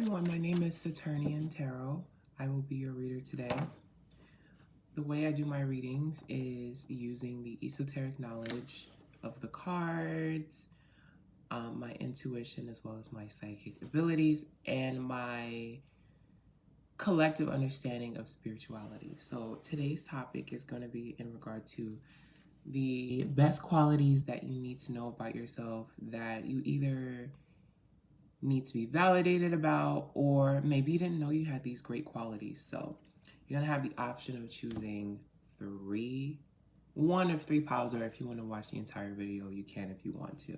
everyone, my name is Saturnian Tarot. I will be your reader today. The way I do my readings is using the esoteric knowledge of the cards, my intuition, as well as my psychic abilities, and my collective understanding of spirituality. So today's topic is going to be in regard to the best qualities that you need to know about yourself that you either need to be validated about, or maybe you didn't know you had these great qualities. So you're gonna have the option of choosing one of three piles, or if you want to watch the entire video, you can if you want to.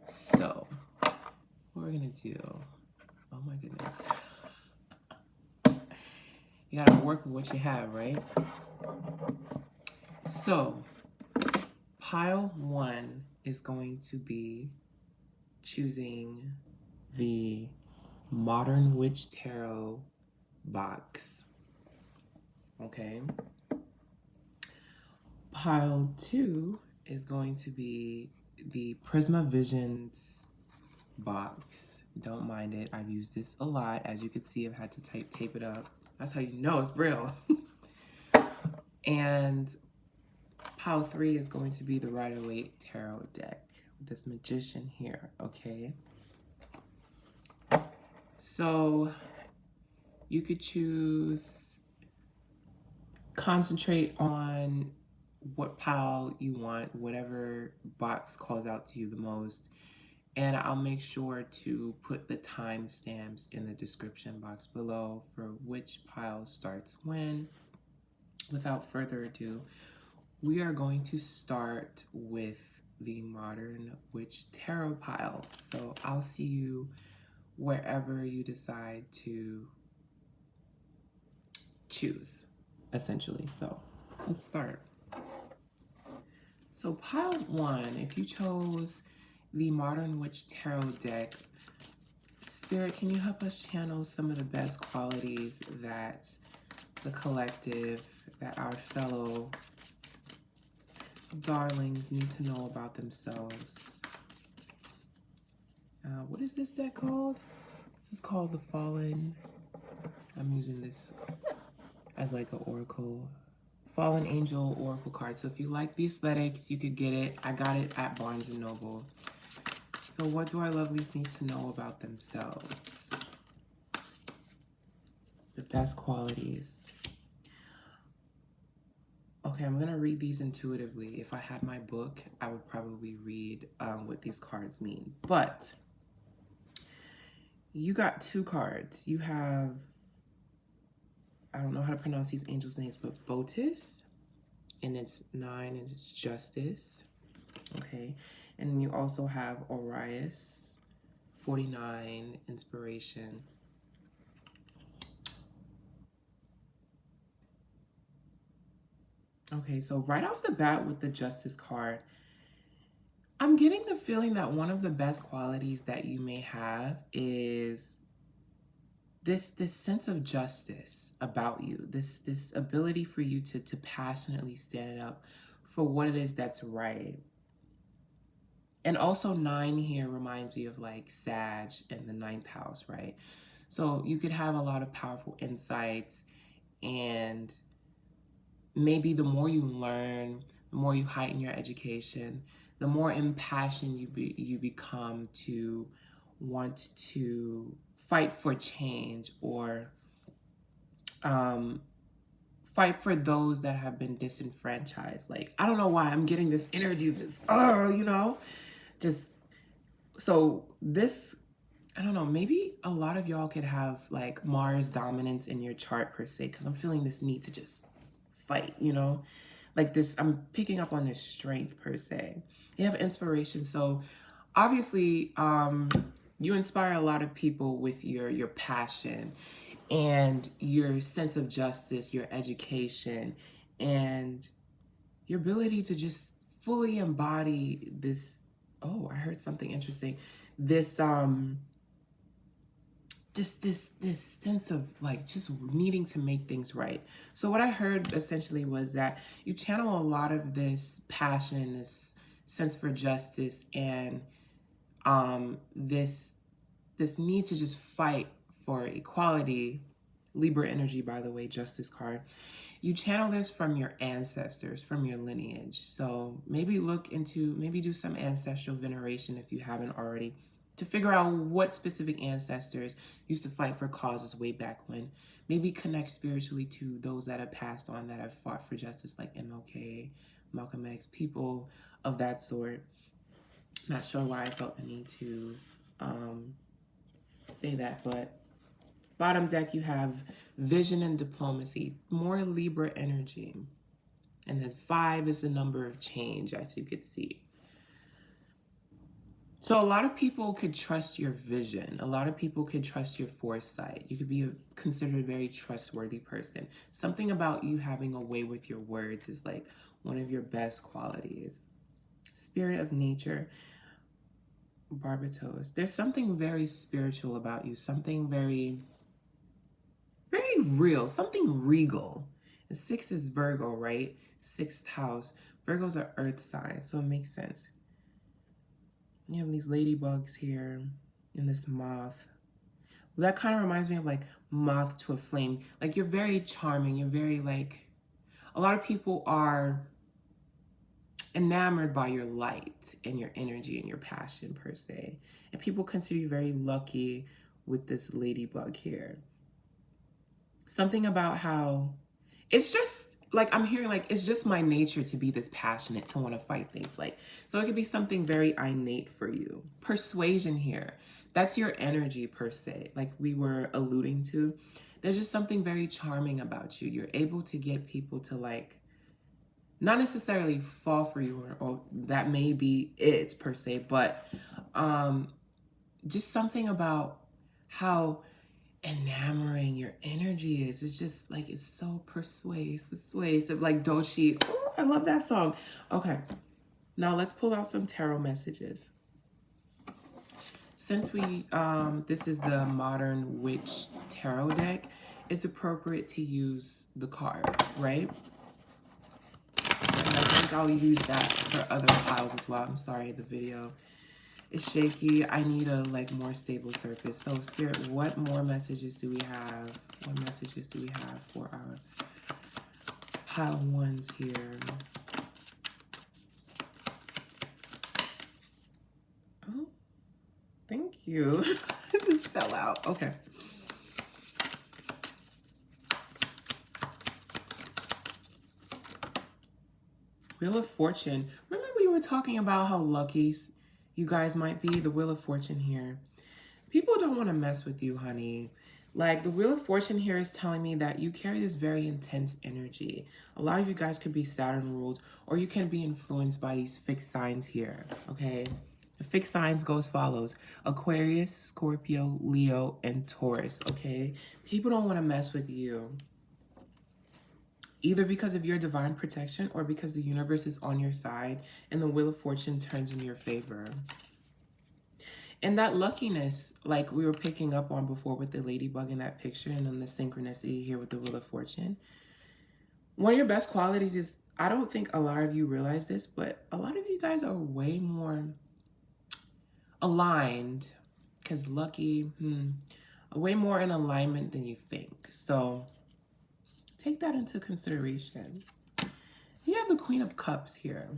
So what we're gonna do, oh my goodness, you gotta work with what you have, right? So pile one is going to be choosing the Modern Witch Tarot box. Okay. Pile two is going to be the Prisma Visions box. Don't mind it. I've used this a lot. As you can see, I've had to tape it up. That's how you know it's real. And pile three is going to be the Rider-Waite Tarot deck. This Magician here, okay? So you could choose, concentrate on what pile you want, whatever box calls out to you the most. And I'll make sure to put the timestamps in the description box below for which pile starts when. Without further ado, we are going to start with the Modern Witch Tarot pile. So I'll see you wherever you decide to choose, essentially. So let's start. So pile one, if you chose the Modern Witch Tarot deck, Spirit, can you help us channel some of the best qualities that the collective, that our fellow darlings need to know about themselves? What is this deck called? This is called the Fallen. I'm using this as like an oracle. Fallen Angel Oracle card. So if you like the aesthetics, you could get it. I got it at Barnes & Noble. So what do our lovelies need to know about themselves? The best qualities. Okay, I'm gonna read these intuitively. If I had my book, I would probably read what these cards mean. But you got two cards. You have, I don't know how to pronounce these angels' names, but Botis, and it's 9, and it's Justice. Okay, and then you also have Orias, 49, Inspiration. Okay, so right off the bat with the Justice card, I'm getting the feeling that one of the best qualities that you may have is this sense of justice about you, this ability for you to passionately stand up for what it is that's right. And also 9 here reminds me of like Sag in the 9th house, right? So you could have a lot of powerful insights, and maybe the more you learn, the more you heighten your education, the more impassioned you become to want to fight for change, or fight for those that have been disenfranchised. Like, I don't know why I'm getting this energy of just, just, so this, I don't know, maybe a lot of y'all could have like Mars dominance in your chart per se, because I'm feeling this need to just fight, like this, I'm picking up on this strength per se. You have Inspiration. So obviously, you inspire a lot of people with your passion and your sense of justice, your education, and your ability to just fully embody this. Oh, I heard something interesting. This this sense of like just needing to make things right. So what I heard essentially was that you channel a lot of this passion, this sense for justice, and this need to just fight for equality, Libra energy, by the way, Justice card. You channel this from your ancestors, from your lineage. So maybe maybe do some ancestral veneration if you haven't already, to figure out what specific ancestors used to fight for causes way back when. Maybe connect spiritually to those that have passed on, that have fought for justice, like MLK, Malcolm X, people of that sort. Not sure why I felt the need to say that, but bottom deck, you have vision and diplomacy, more Libra energy. And then 5 is the number of change, as you could see. So a lot of people could trust your vision. A lot of people could trust your foresight. You could be considered a very trustworthy person. Something about you having a way with your words is like one of your best qualities. Spirit of nature, Barbatos. There's something very spiritual about you. Something very real. Something regal. And 6 is Virgo, right? 6th house. Virgo's an earth sign, so it makes sense. You have these ladybugs here and this moth. That kind of reminds me of like moth to a flame. Like, you're very charming. You're very like, a lot of people are enamored by your light and your energy and your passion per se. And people consider you very lucky with this ladybug here. Something about how it's just like, I'm hearing like, it's just my nature to be this passionate, to want to fight things. Like, so it could be something very innate for you. Persuasion here. That's your energy per se, like we were alluding to. There's just something very charming about you. You're able to get people to like, not necessarily fall for you, or that may be it per se, but just something about how enamoring your energy is. It's just like, it's so persuasive. Like, don't cheat. Oh, I love that song. Okay, now let's pull out some tarot messages. Since we this is the Modern Witch tarot deck, it's appropriate to use the cards, right? And I think I'll use that for other piles as well. I'm sorry, the video is shaky. I need a like more stable surface. So Spirit, what more messages do we have? What messages do we have for our pile ones here? Oh, thank you. It just fell out. Okay. Wheel of Fortune. Remember we were talking about how lucky you guys might be? The Wheel of Fortune here. People don't want to mess with you, honey. Like, the Wheel of Fortune here is telling me that you carry this very intense energy. A lot of you guys could be Saturn ruled, or you can be influenced by these fixed signs here, okay? The fixed signs go as follows: Aquarius, Scorpio, Leo, and Taurus, okay? People don't want to mess with you, either because of your divine protection or because the universe is on your side and the Wheel of Fortune turns in your favor. And that luckiness, like we were picking up on before with the ladybug in that picture, and then the synchronicity here with the Wheel of Fortune. One of your best qualities is, I don't think a lot of you realize this, but a lot of you guys are way more aligned, because lucky, way more in alignment than you think. So take that into consideration. You have the Queen of Cups here.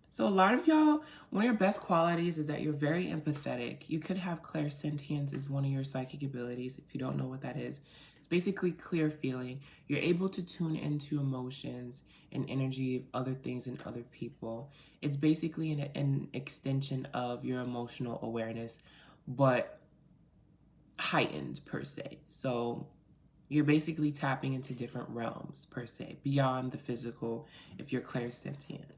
So a lot of y'all, one of your best qualities is that you're very empathetic. You could have clairsentience as one of your psychic abilities. If you don't know what that is, it's basically clear feeling. You're able to tune into emotions and energy of other things and other people. It's basically an extension of your emotional awareness, but heightened per se. So you're basically tapping into different realms per se, beyond the physical, if you're clairsentient.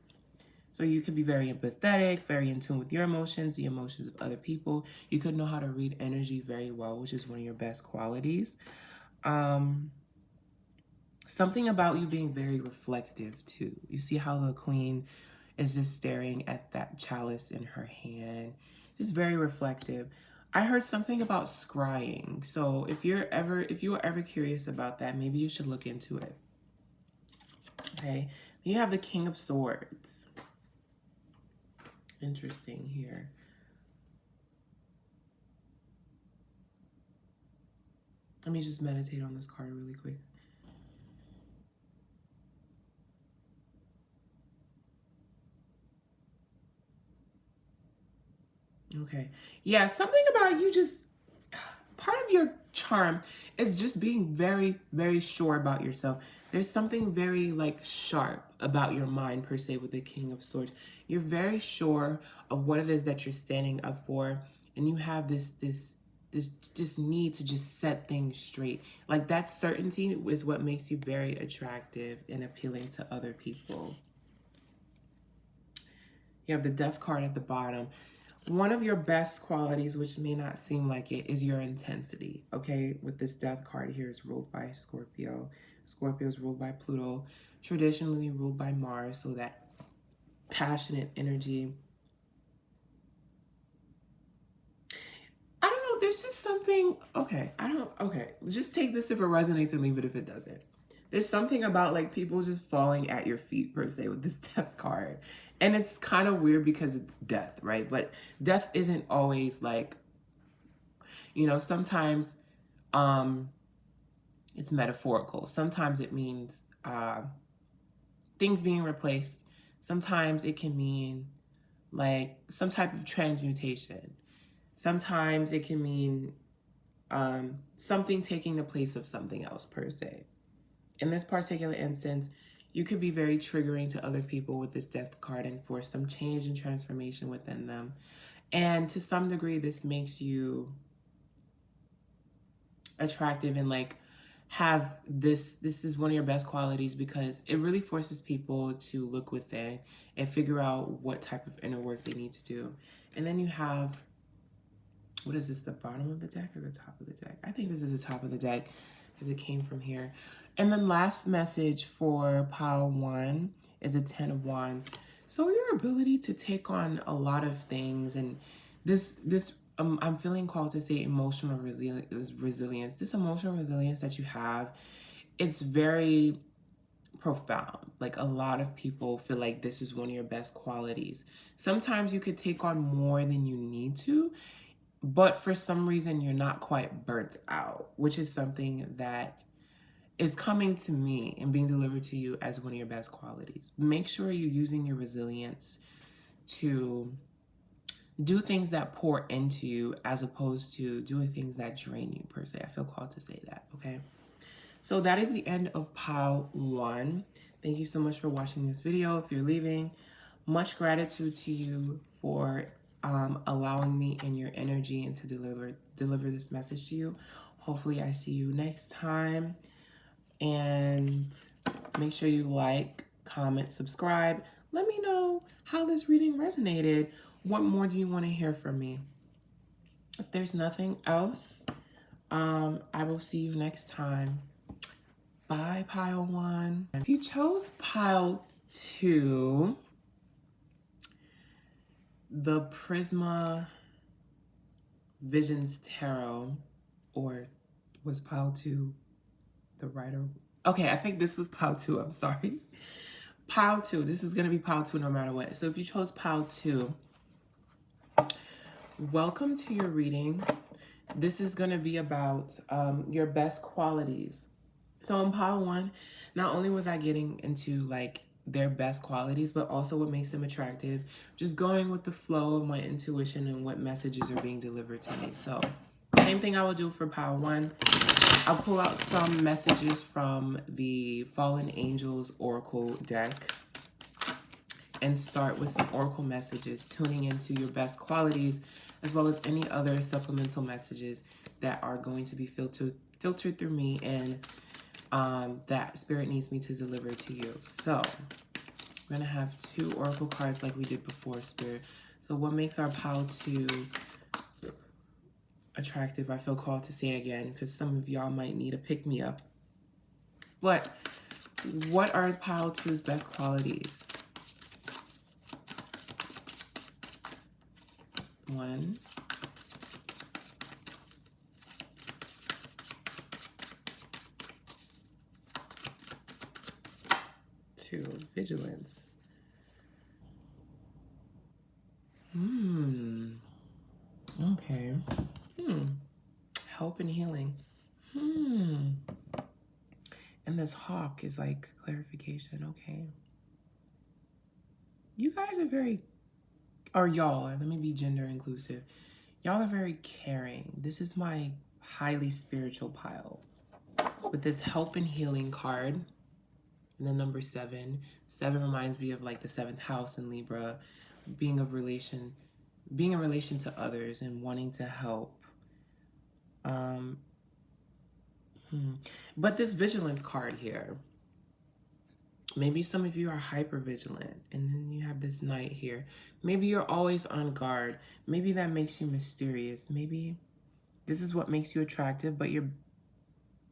So you could be very empathetic, very in tune with your emotions, the emotions of other people. You could know how to read energy very well, which is one of your best qualities. Something about you being very reflective too. You see how the Queen is just staring at that chalice in her hand. Just very reflective. I heard something about scrying. So if you were ever curious about that, maybe you should look into it. Okay. You have the King of Swords. Interesting. Here. Let me just meditate on this card really quick. Okay. Yeah, something about you just, part of your charm is just being very, very sure about yourself. There's something very like sharp about your mind per se with the King of Swords. You're very sure of what it is that you're standing up for, and you have this just need to just set things straight. Like that certainty is what makes you very attractive and appealing to other people. You have the Death card at the bottom. One of your best qualities, which may not seem like it, is your intensity, okay? With this Death card here is ruled by Scorpio. Scorpio is ruled by Pluto, traditionally ruled by Mars, so that passionate energy. I don't know, there's just something, okay, just take this if it resonates and leave it if it doesn't. There's something about like people just falling at your feet per se with this Death card. And it's kind of weird because it's death, right? But death isn't always like, sometimes it's metaphorical. Sometimes it means things being replaced. Sometimes it can mean like some type of transmutation. Sometimes it can mean something taking the place of something else per se. In this particular instance, you could be very triggering to other people with this Death card and force some change and transformation within them. And to some degree, this makes you attractive and like have this is one of your best qualities because it really forces people to look within and figure out what type of inner work they need to do. And then you have, what is this, the bottom of the deck or the top of the deck? I think this is the top of the deck because it came from here. And then last message for pile 1 is a 10 of Wands. So your ability to take on a lot of things, and this I'm feeling called to say emotional resilience. This emotional resilience that you have, it's very profound. Like a lot of people feel like this is one of your best qualities. Sometimes you could take on more than you need to, but for some reason you're not quite burnt out, which is something that is coming to me and being delivered to you as one of your best qualities. Make sure you're using your resilience to do things that pour into you as opposed to doing things that drain you per se. I feel called to say that, okay? So that is the end of pile 1. Thank you so much for watching this video. If you're leaving, much gratitude to you for allowing me in your energy and to deliver this message to you. Hopefully I see you next time. And make sure you like, comment, subscribe. Let me know how this reading resonated. What more do you want to hear from me? If there's nothing else, I will see you next time. Bye, pile 1. If you chose pile 2, the Prisma Visions Tarot, or was pile 2 the writer? Okay, I think this was pile 2. I'm sorry. Pile 2. This is going to be pile 2 no matter what. So if you chose pile 2, welcome to your reading. This is going to be about your best qualities. So in pile 1, not only was I getting into like their best qualities, but also what makes them attractive. Just going with the flow of my intuition and what messages are being delivered to me. So same thing I will do for pile 1. I'll pull out some messages from the Fallen Angels Oracle deck and start with some Oracle messages, tuning into your best qualities, as well as any other supplemental messages that are going to be filtered through me and that Spirit needs me to deliver to you. So we're gonna have 2 Oracle cards like we did before, Spirit. So what makes our pile 2 attractive? I feel called to say again, because some of y'all might need a pick-me-up. But what are pile 2's best qualities? 1, 2, vigilance. Okay. Help and healing. Hmm. And this hawk is like clarification. Okay. You guys are very, or y'all, let me be gender inclusive. Y'all are very caring. This is my highly spiritual pile with this help and healing card. And then number 7. 7 reminds me of like the 7th house in Libra, being in relation to others and wanting to help. But this vigilance card here, maybe some of you are hyper vigilant, and then you have this knight here. Maybe you're always on guard. Maybe that makes you mysterious. Maybe this is what makes you attractive, but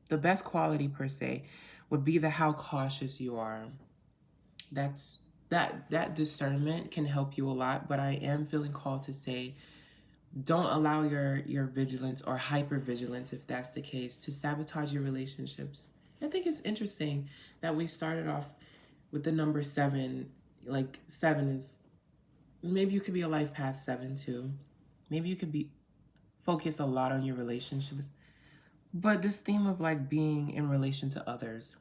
the best quality per se would be the how cautious you are. That discernment can help you a lot, but I am feeling called to say, don't allow your vigilance or hypervigilance, if that's the case, to sabotage your relationships. I think it's interesting that we started off with the number 7. Like 7 is, maybe you could be a life path 7 too. Maybe you could be focus a lot on your relationships. But this theme of like being in relation to others.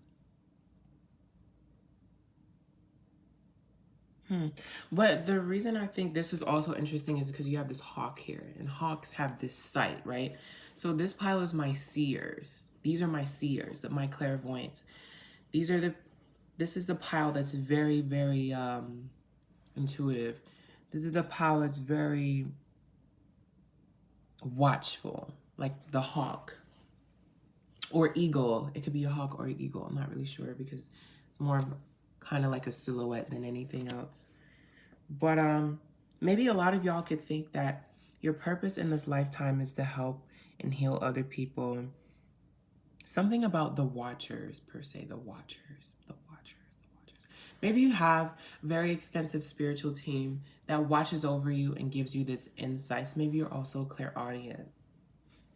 But the reason I think this is also interesting is because you have this hawk here, and hawks have this sight, right? So this pile is my seers. These are my seers, my clairvoyants. This is the pile that's very, very intuitive. This is the pile that's very watchful, like the hawk or eagle. It could be a hawk or an eagle. I'm not really sure because it's more kind of like a silhouette than anything else. But maybe a lot of y'all could think that your purpose in this lifetime is to help and heal other people. Something about the watchers, per se, the watchers. Maybe you have a very extensive spiritual team that watches over you and gives you this insights. Maybe you're also clairaudient.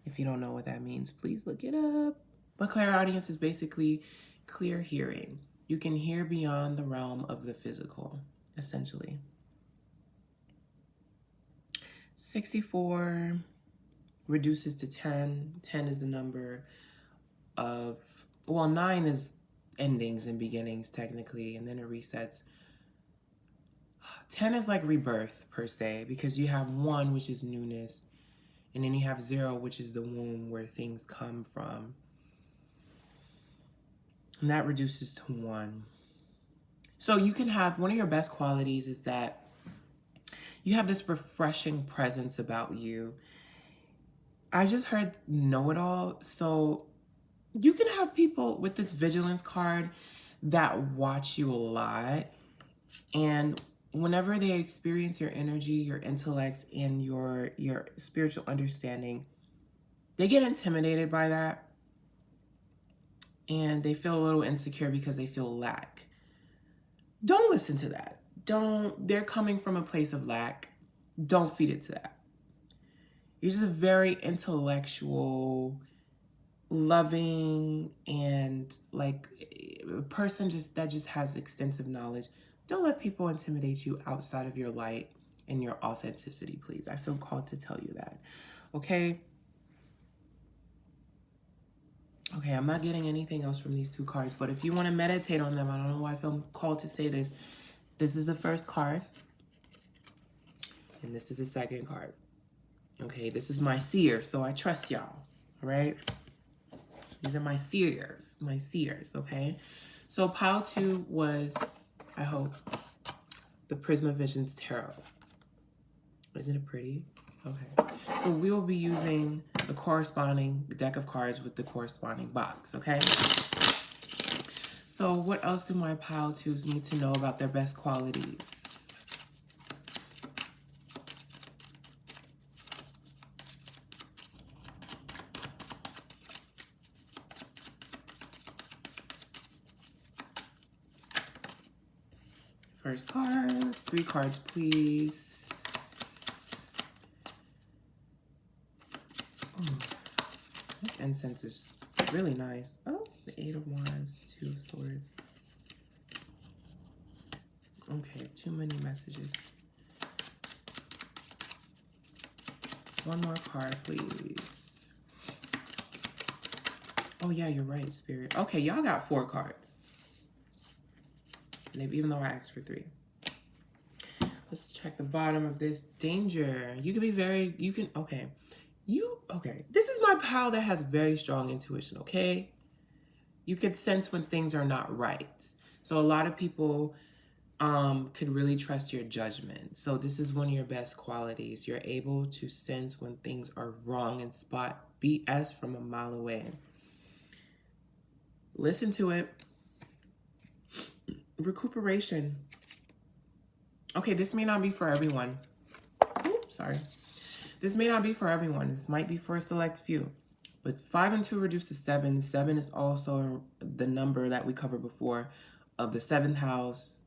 If you don't know what that means, please look it up. But clairaudience is basically clear hearing. You can hear beyond the realm of the physical, essentially. 64 reduces to 10. 10 is the number of, well, 9 is endings and beginnings technically, and then it resets. 10 is like rebirth per se, because you have 1, which is newness, and then you have 0, which is the womb where things come from. And that reduces to 1. So you can have, one of your best qualities is that you have this refreshing presence about you. I just heard know-it-all. So you can have people with this vigilance card that watch you a lot. And whenever they experience your energy, your intellect, and your spiritual understanding, they get intimidated by that. And they feel a little insecure because they feel lack. Don't listen to that. They're coming from a place of lack. Don't feed it to that. You're just a very intellectual, loving, and like a person that just has extensive knowledge. Don't let people intimidate you outside of your light and your authenticity, please. I feel called to tell you that. Okay? Okay, I'm not getting anything else from these 2 cards, but if you want to meditate on them, I don't know why I feel called to say this. This is the first card, and this is the second card. Okay, this is my seer, so I trust y'all, all right? These are my seers, okay? So pile 2 was, I hope, the Prisma Visions Tarot. Isn't it pretty? Okay. So we will be using the corresponding deck of cards with the corresponding box, okay? So what else do my pile 2s need to know about their best qualities? First card, 3 cards, please. This incense is really nice. Oh, the 8 of Wands, 2 of Swords. Okay, too many messages. One more card, please. Oh, yeah, you're right, Spirit. Okay, y'all got 4 cards. Maybe even though I asked for 3. Let's check the bottom of this. Danger. You can be very, you can, okay. Okay. This is my pal that has very strong intuition, okay? You could sense when things are not right. So a lot of people could really trust your judgment. So this is one of your best qualities. You're able to sense when things are wrong and spot BS from a mile away. Listen to it. Recuperation. Okay, this may not be for everyone. Oops, sorry. This may not be for everyone. This might be for a select few. But 5 and 2 reduced to 7. 7 is also the number that we covered before of the 7th house,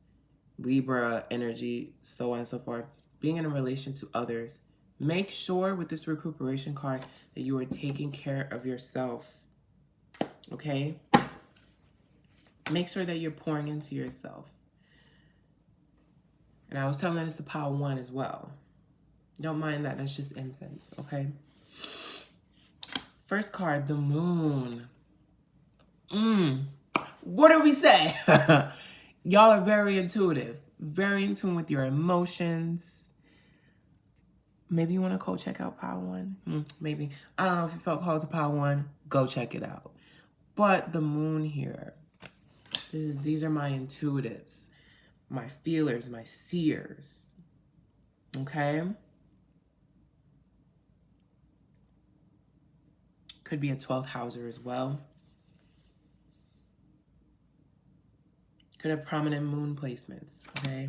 Libra energy, so on and so forth. Being in a relation to others. Make sure with this recuperation card that you are taking care of yourself. Okay? Make sure that you're pouring into yourself. And I was telling this to pile 1 as well. Don't mind that. That's just incense, okay? First card, the moon. What do we say? Y'all are very intuitive. Very in tune with your emotions. Maybe you want to go check out pile 1. Maybe. I don't know if you felt called to pile 1. Go check it out. But the moon here. These are my intuitives. My feelers, my seers. Okay? Could be a 12th houser as well. Could have prominent moon placements, okay?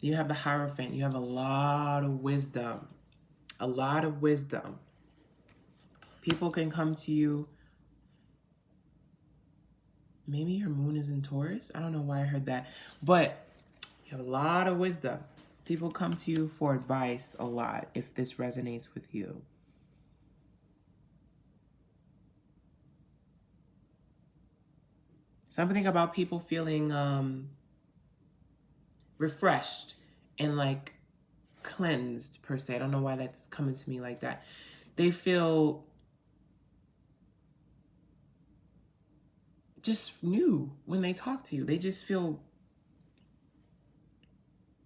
You have the Hierophant. You have a lot of wisdom. A lot of wisdom. People can come to you. Maybe your moon is in Taurus. I don't know why I heard that. But you have a lot of wisdom. People come to you for advice a lot if this resonates with you. Something about people feeling refreshed and like cleansed per se. I don't know why that's coming to me like that. They feel just new when they talk to you. They just feel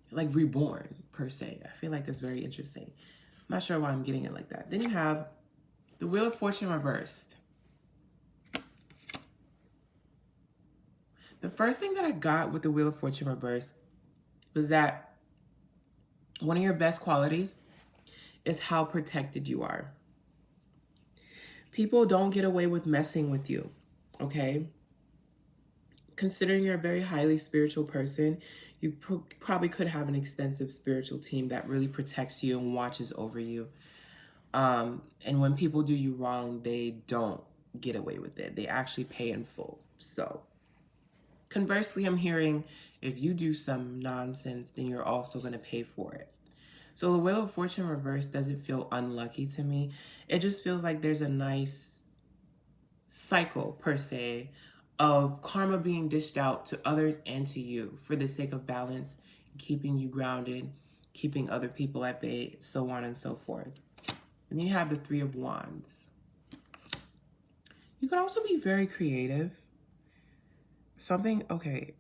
like reborn per se. I feel like that's very interesting. I'm not sure why I'm getting it like that. Then you have the Wheel of Fortune reversed. The first thing that I got with the Wheel of Fortune reversed was that one of your best qualities is how protected you are. People don't get away with messing with you, okay? Considering you're a very highly spiritual person, you probably could have an extensive spiritual team that really protects you and watches over you. And when people do you wrong, they don't get away with it. They actually pay in full. So conversely, I'm hearing if you do some nonsense, then you're also going to pay for it. So the Wheel of Fortune reverse doesn't feel unlucky to me. It just feels like there's a nice cycle, per se, of karma being dished out to others and to you for the sake of balance, keeping you grounded, keeping other people at bay, so on and so forth. And then you have the 3 of Wands. You could also be very creative. Okay.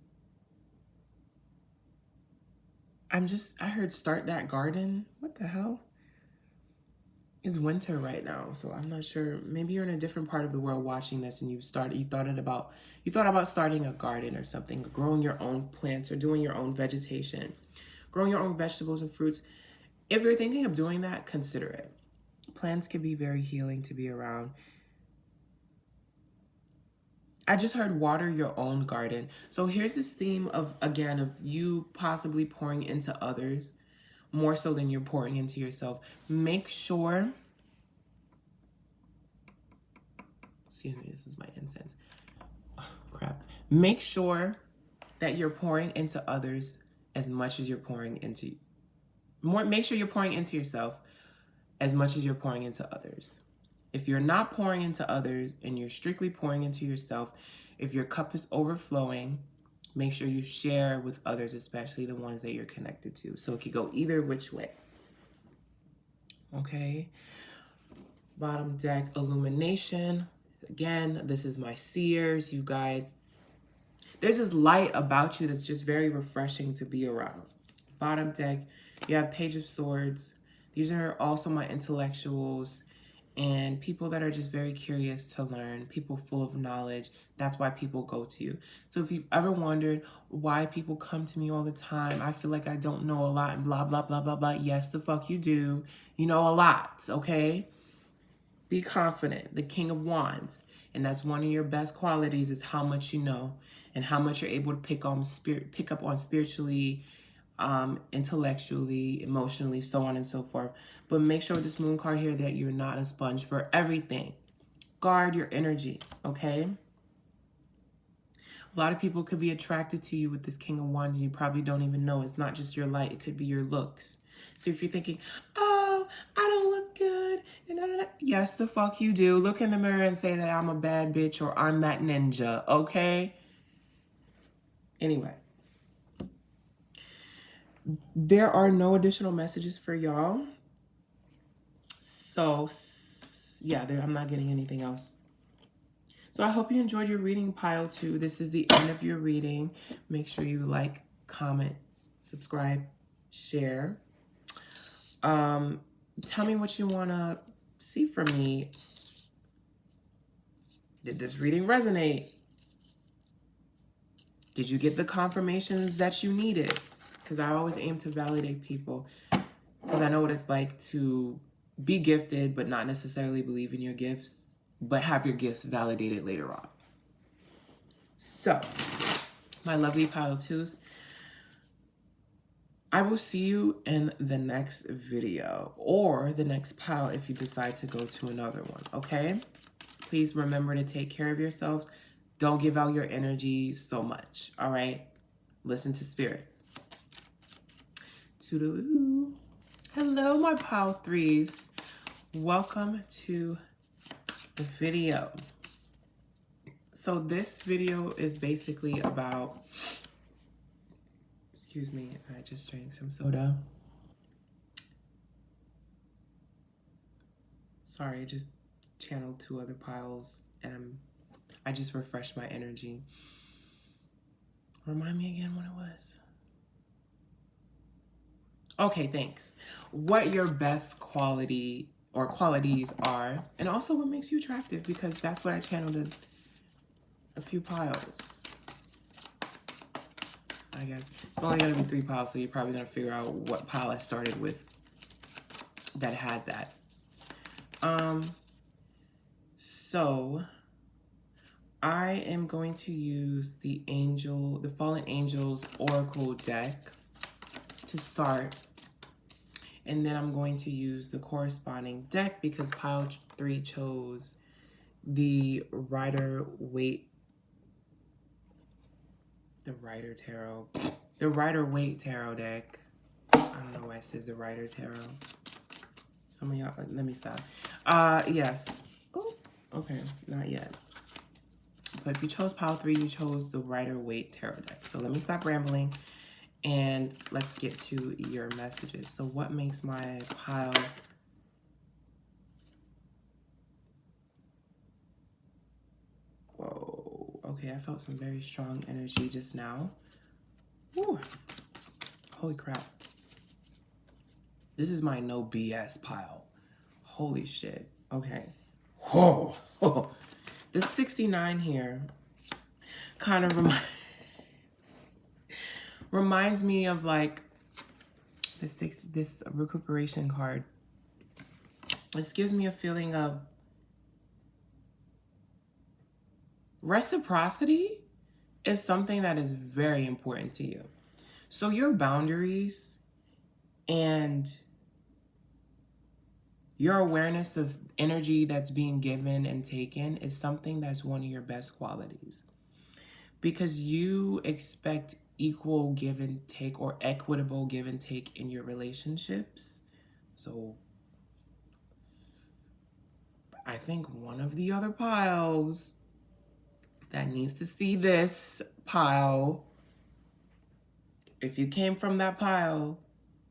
I heard start that garden. What the hell? It's winter right now, so I'm not sure. Maybe you're in a different part of the world watching this and you thought about starting a garden or something, growing your own plants or doing your own vegetation, growing your own vegetables and fruits. If you're thinking of doing that, consider it. Plants can be very healing to be around. I just heard water your own garden. So here's this theme of you possibly pouring into others more so than you're pouring into yourself. Make sure, excuse me, this is my incense. Oh, crap. Make sure that you're pouring into others as much as you're pouring into make sure you're pouring into yourself as much as you're pouring into others. If you're not pouring into others and you're strictly pouring into yourself, if your cup is overflowing, make sure you share with others, especially the ones that you're connected to. So it could go either which way. Okay. Bottom deck, illumination. Again, this is my seers, you guys. There's this light about you that's just very refreshing to be around. Bottom deck, you have Page of Swords. These are also my intellectuals and people that are just very curious to learn, people full of knowledge. That's why people go to you. So if you've ever wondered why people come to me all the time, I feel like I don't know a lot and blah, blah, blah, blah, blah. Yes, the fuck you do. You know a lot, okay? Be confident, the King of Wands. And that's one of your best qualities is how much you know and how much you're able to pick up on spiritually, intellectually, emotionally, so on and so forth. But make sure with this moon card here that you're not a sponge for everything. Guard your energy, okay? A lot of people could be attracted to you with this King of Wands and you probably don't even know. It's not just your light, it could be your looks. So if you're thinking, oh, I don't look good, yes, the fuck you do. Look in the mirror and say that I'm a bad bitch or I'm that ninja, okay? Anyway, there are no additional messages for y'all. So, yeah, I'm not getting anything else. So I hope you enjoyed your reading, pile 2. This is the end of your reading. Make sure you like, comment, subscribe, share. Tell me what you want to see from me. Did this reading resonate? Did you get the confirmations that you needed? Because I always aim to validate people. Because I know what it's like to be gifted, but not necessarily believe in your gifts, but have your gifts validated later on. So, my lovely pile 2s, I will see you in the next video or the next pile if you decide to go to another one, okay? Please remember to take care of yourselves. Don't give out your energy so much, all right? Listen to spirit. Toodaloo. Hello, my pile 3s. Welcome to the video. So this video is basically about, excuse me, I just drank some soda. Sorry, I just channeled 2 other piles and I just refreshed my energy. Remind me again what it was. Okay, thanks. What your best quality or qualities are, and also what makes you attractive, because that's what I channeled in a few piles. I guess it's only gonna be 3 piles, so you're probably gonna figure out what pile I started with that had that. So I am going to use the Fallen Angels Oracle deck to start. And then I'm going to use the corresponding deck because pile 3 chose the Rider-Waite Tarot deck. I don't know why it says the Rider Tarot. Some of y'all, let me stop. Yes. Oh, okay, not yet. But if you chose pile 3, you chose the Rider-Waite Tarot deck. So let me stop rambling and let's get to your messages. So what makes my pile... Whoa. Okay, I felt some very strong energy just now. Woo. Holy crap. This is my no BS pile. Holy shit. Okay. Whoa. The 69 here kind of reminds me of like this recuperation card. This gives me a feeling of reciprocity is something that is very important to you. So your boundaries and your awareness of energy that's being given and taken is something that's one of your best qualities, because you expect equal give and take or equitable give and take in your relationships. So I think one of the other piles that needs to see this pile, if you came from that pile,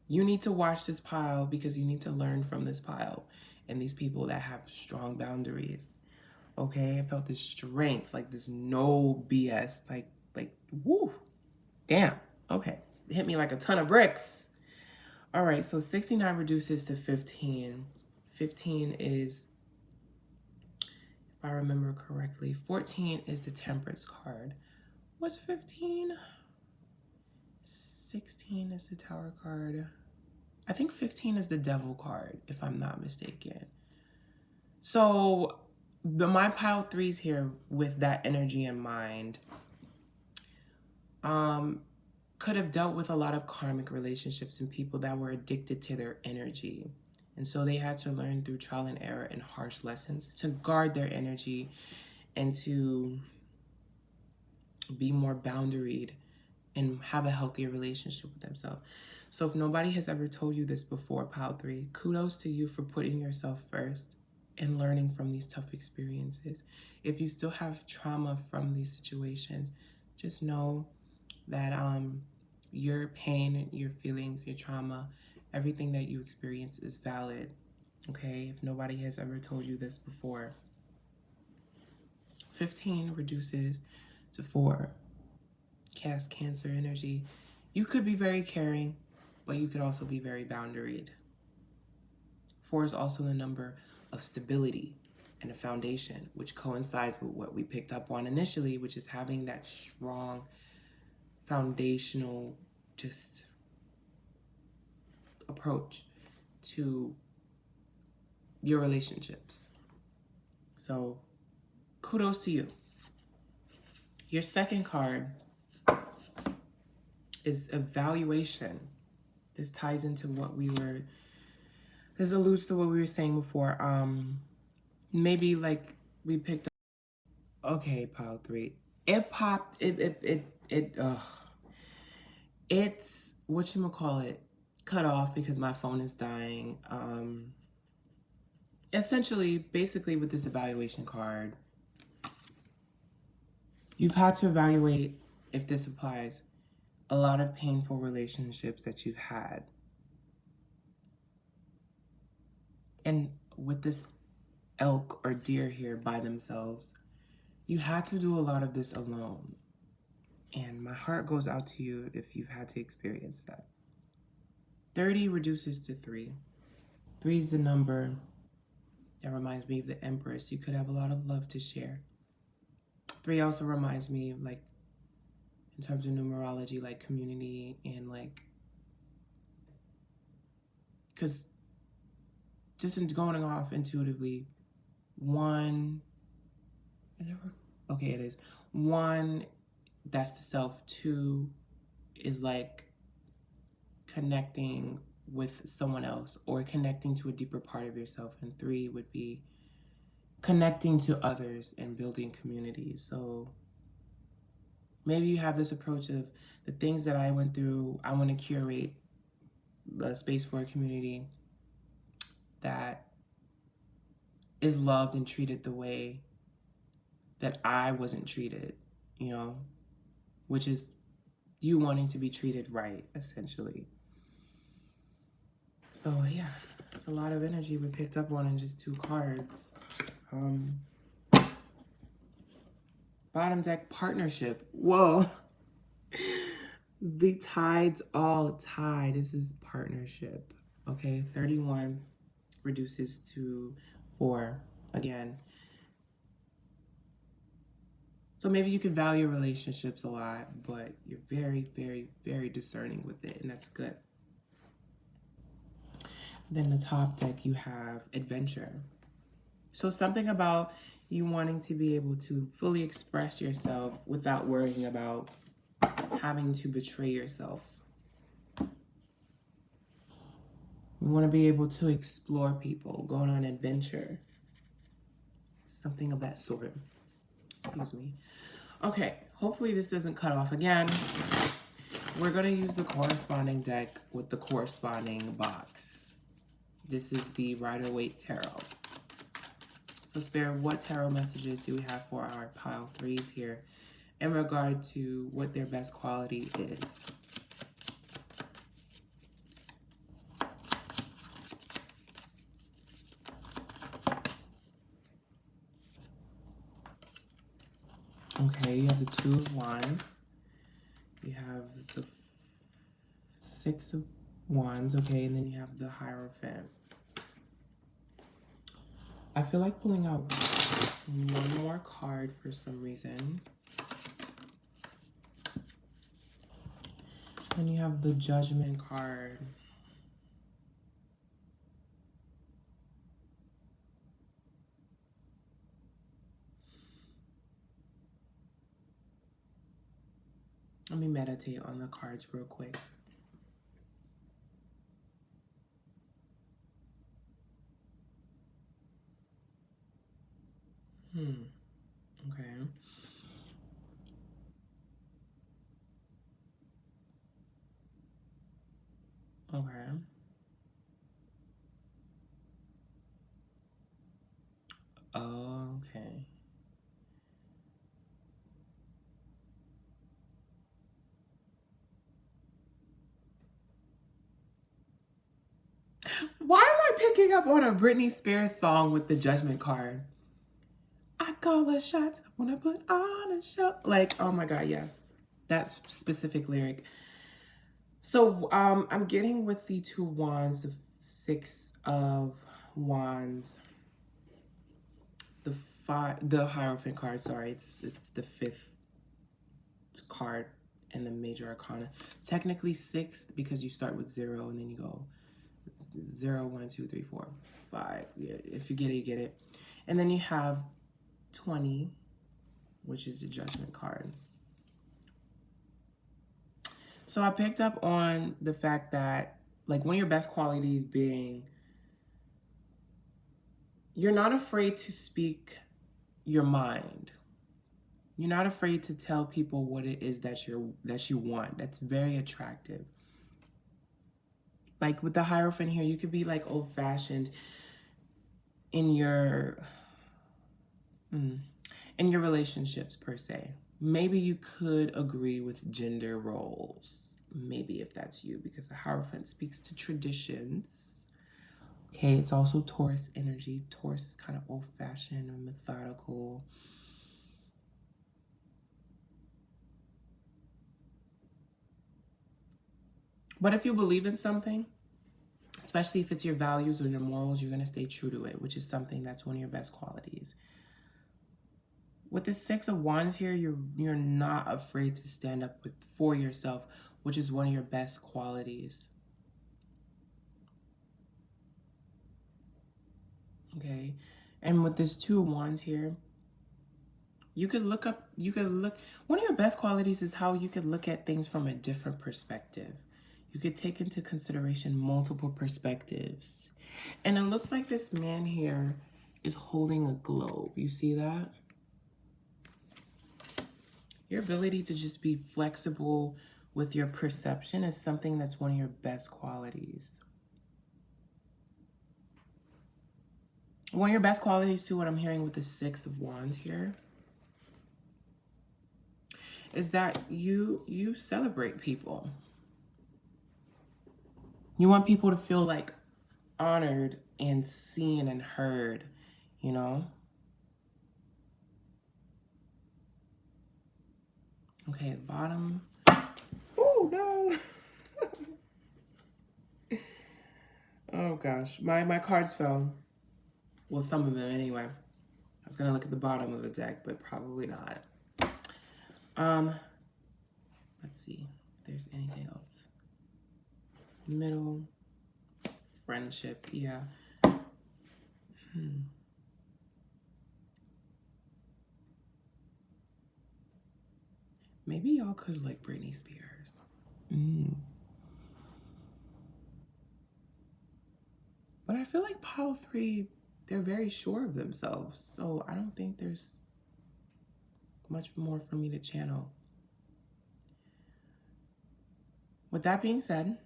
you need to watch this pile because you need to learn from this pile and these people that have strong boundaries. Okay, I felt this strength, like this no BS, like woo, damn. Okay, it hit me like a ton of bricks. All right, so 69 reduces to 15. 15 is, if I remember correctly, 14 is the Temperance card. What's 15? 16 is the Tower card. I think 15 is the Devil card, if I'm not mistaken. So my pile threes here with that energy in mind could have dealt with a lot of karmic relationships and people that were addicted to their energy. And so they had to learn through trial and error and harsh lessons to guard their energy and to be more boundaried and have a healthier relationship with themselves. So if nobody has ever told you this before, pile three, kudos to you for putting yourself first and learning from these tough experiences. If you still have trauma from these situations, just know that your pain, your feelings, your trauma, everything that you experience is valid. Okay, if nobody has ever told you this before. 15 reduces to 4. Cast Cancer energy. You could be very caring, but you could also be very boundaried. 4 is also the number of stability and a foundation, which coincides with what we picked up on initially, which is having that strong foundational just approach to your relationships. So kudos to you. Your second card is evaluation. This ties into what this alludes to what we were saying before. Maybe like we picked up, okay, pile 3. It popped, it's, whatchamacallit, cut off because my phone is dying. Essentially, basically with this evaluation card, you've had to evaluate, if this applies, a lot of painful relationships that you've had. And with this elk or deer here by themselves, you had to do a lot of this alone. And my heart goes out to you if you've had to experience that. 30 reduces to 3. 3 is the number that reminds me of the Empress. You could have a lot of love to share. 3 also reminds me, like, in terms of numerology, like community and like, because just in going off intuitively, 1, is it? Okay, it is. 1, that's the self. 2 is like connecting with someone else or connecting to a deeper part of yourself. And 3 would be connecting to others and building community. So maybe you have this approach of the things that I went through, I want to curate the space for a community that is loved and treated the way that I wasn't treated, you know, which is you wanting to be treated right, essentially. So yeah, it's a lot of energy we picked up on in just 2 cards. Bottom deck, partnership. Whoa. The tides all tie. This is partnership. Okay, 31 reduces to 4 again. So maybe you can value relationships a lot, but you're very, very, very discerning with it, and that's good. Then the top deck, you have adventure. So something about you wanting to be able to fully express yourself without worrying about having to betray yourself. You want to be able to explore people, going on adventure. Something of that sort. Excuse me. Okay, hopefully this doesn't cut off again. We're going to use the corresponding deck with the corresponding box. This is the Rider-Waite Tarot. So Spirit, what tarot messages do we have for our pile 3s here in regard to what their best quality is? Okay, you have the Two of Wands. You have the Six of Wands, okay, and then you have the Hierophant. I feel like pulling out one more card for some reason. Then you have the Judgment card. Let me meditate on the cards real quick. Okay. Okay. Okay. Why am I picking up on a Britney Spears song with the Judgment card? I call a shot when I put on a show. Like, oh my God, yes. That specific lyric. So I'm getting with the Two Wands, the Six of Wands, the Hierophant card, sorry, it's the fifth card in the major arcana. Technically sixth because you start with 0 and then you go 0, 1, 2, 3, 4, 5. Yeah, if you get it, you get it. And then you have 20, which is the Judgment card. So I picked up on the fact that, like, one of your best qualities being you're not afraid to speak your mind. You're not afraid to tell people what it is that you want. That's very attractive. Like with the Hierophant here, you could be like old-fashioned in your relationships per se. Maybe you could agree with gender roles. Maybe if that's you, because the Hierophant speaks to traditions. Okay, it's also Taurus energy. Taurus is kind of old-fashioned and methodical. But if you believe in something, especially if it's your values or your morals, you're going to stay true to it, which is something that's one of your best qualities. With the Six of Wands here, you're not afraid to stand up for yourself, which is one of your best qualities. Okay, and with this Two of Wands here, one of your best qualities is how you could look at things from a different perspective. You could take into consideration multiple perspectives. And it looks like this man here is holding a globe. You see that? Your ability to just be flexible with your perception is something that's one of your best qualities. One of your best qualities too, what I'm hearing with the Six of Wands here, is that you celebrate people. You want people to feel like honored and seen and heard, you know? Okay, bottom. Oh, no. Oh, gosh. My cards fell. Well, some of them anyway. I was going to look at the bottom of the deck, but probably not. Let's see if there's anything else. Middle. Friendship, yeah. Maybe y'all could like Britney Spears. But I feel like pile 3, they're very sure of themselves. So I don't think there's much more for me to channel. With that being said,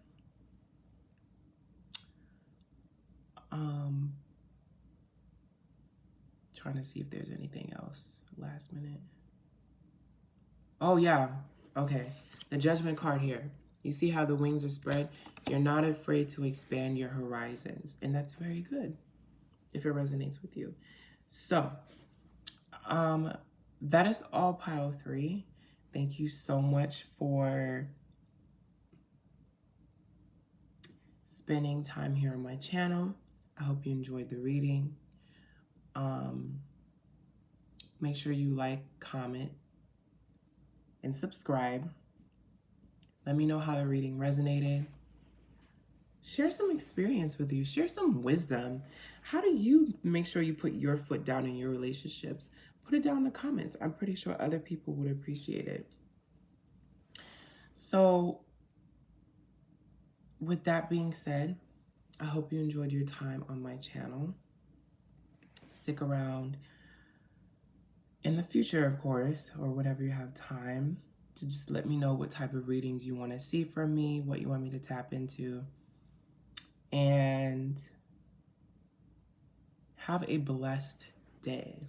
trying to see if there's anything else last minute. Oh yeah, okay. The Judgment card here. You see how the wings are spread? You're not afraid to expand your horizons, and that's very good if it resonates with you. So, that is all pile 3. Thank you so much for spending time here on my channel. I hope you enjoyed the reading. Make sure you like, comment, and subscribe. Let me know how the reading resonated. Share some experience with you. Share some wisdom. How do you make sure you put your foot down in your relationships? Put it down in the comments. I'm pretty sure other people would appreciate it. So, with that being said, I hope you enjoyed your time on my channel. Stick around in the future, of course, or whenever you have time, to just let me know what type of readings you want to see from me, what you want me to tap into. And have a blessed day.